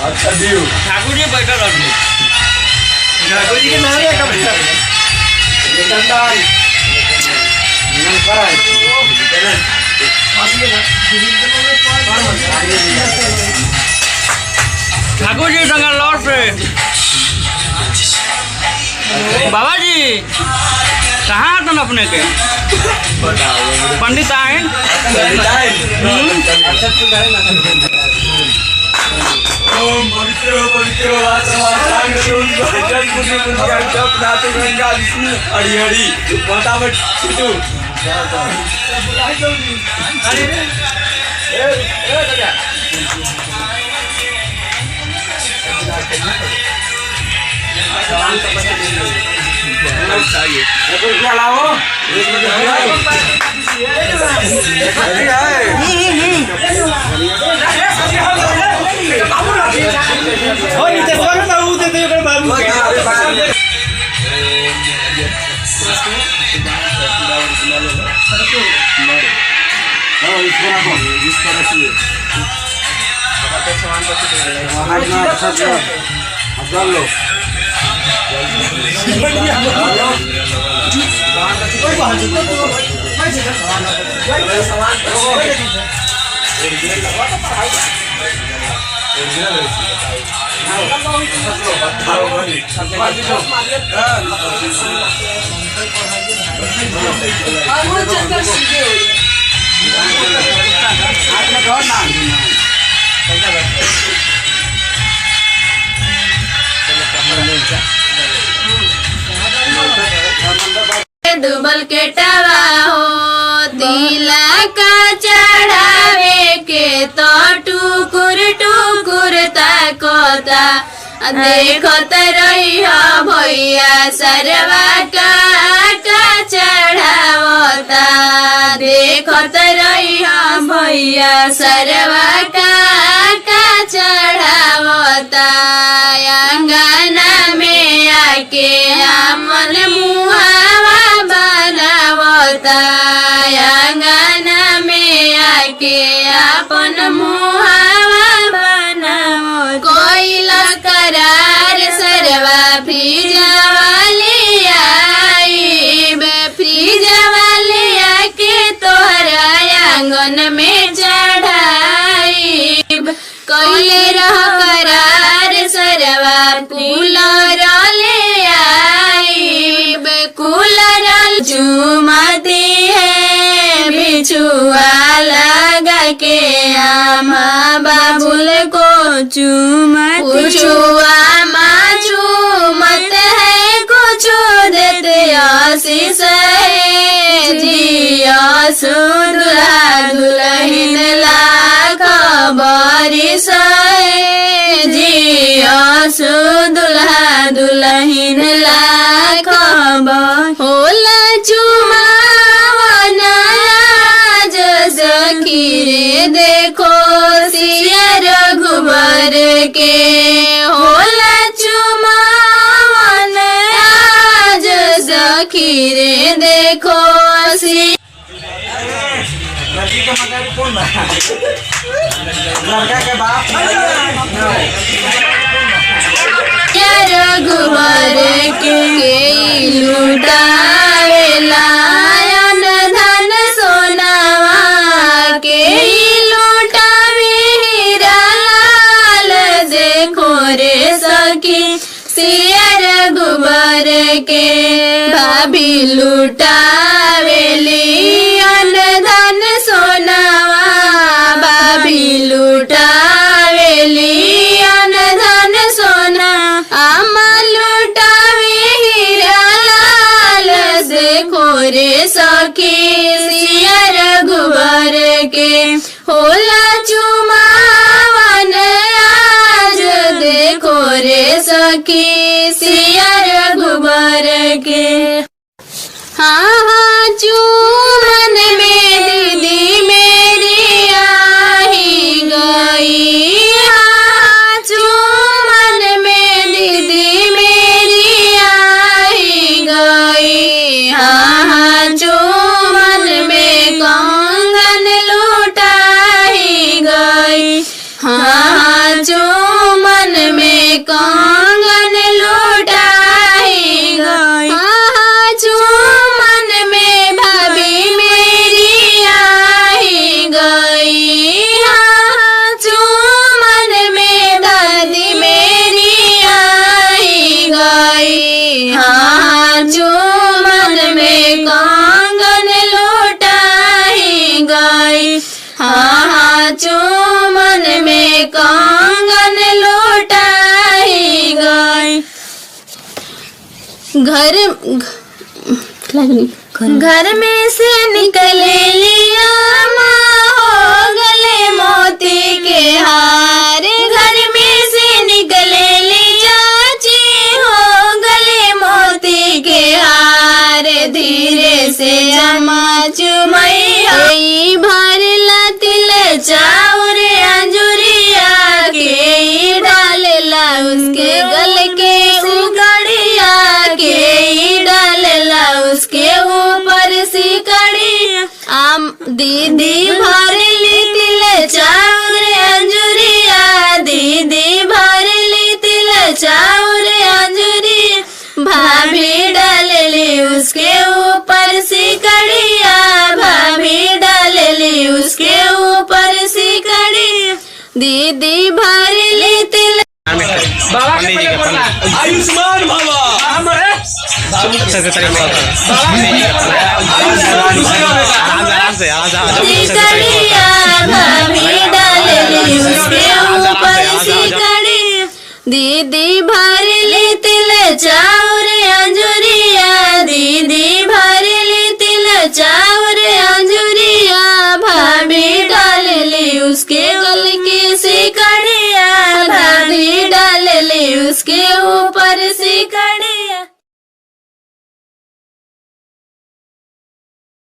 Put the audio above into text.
अच्छा दियो ठाकुर जी बैठल रहते ठाकुर जी के नाम है का बैठा ये कंदान नाम कराई ठाकुर जी डंगर लौट से बाबा जी कहाँ आतन अपने के पंडित आए ओम पवित्र हरी हरी फटाफट छूटू क्या लाओ डूबल के टवा हो दिला का चढ़ावे के तो टुकुर टुकुर ताकोता देखत रही भैया सरवा का चढ़ावता देखत रही भैया सरवा का चढ़ावता अंगना में आके हमन मुहावा बनावता अंगना में आके अपन मुहावा बनावता कोई करार सरवा फ्रिज वाले आईब फ्रिज वाले आके तोहरा आंगन में चढ़ाईब कोई रह करार सरवा कूलर ले आईब कूलर चुमती है बिछुआ लगा के आमा बाबुल को चुआ माँ चूमत है कुछ देते आशीष है जिया सुदुल्हा दुल्हन लाख बारिश है जिया सुदुल्हा दुल्हन लाख होला चुमावना जो सखी रे देखो सिया रघुबर के होला चुमावन आज सखी रे देखो लड़की के मगर कौन लड़का के बाप रघुबर के लुटावेला धन सोनावा के लुटावे हीरा लाल देखो रे सखी सिया रघुबर के भाभी लुटावेली धन सोनावा भाभी लुटावेली धन सोना आमा लुटावे हीरा लाल देखो रे सखी सिया रघुबर के होला चुमावन आज देखो रे सखी सिया रघुबर के हाँ हाँ चूमन में दीदी मेरी आई गई हाँ चूमन में दीदी मेरी आई गई हाँ हाँ चूमन में कंगन लुटाई गई हाँ हाँ चूमन घर में से निकले लिया माँ हो गले मोती के हार। घर में से निकले ली चाची हो गले मोती के हार। धीरे से जमा चुमैया भरला तिल चाउर अंजुरिया के डालला उसके गल के उगड़िया के डालला उसके ऊपर सिकड़ी। आम दीदी भरली तिल चाउर अंजुरिया दीदी भरली तिल चाउर अंजुरिया। भाभी डालली उसके ऊपर सिकड़िया भाभी डालली उसके ऊपर सिकड़ी। दीदी भरली तिल बाबा के पहले बोलना आयुष्मान भवा हमारे सिकड़िया भाभी डालली उसके ऊपर सिकड़ी। दीदी भरली तिल चाउर अंजुरिया दीदी भरली तिल चाउर अंजुरिया। भाभी डालली उसके गल के सिकड़िया भाभी डालली उसके ऊपर सिकड़ी।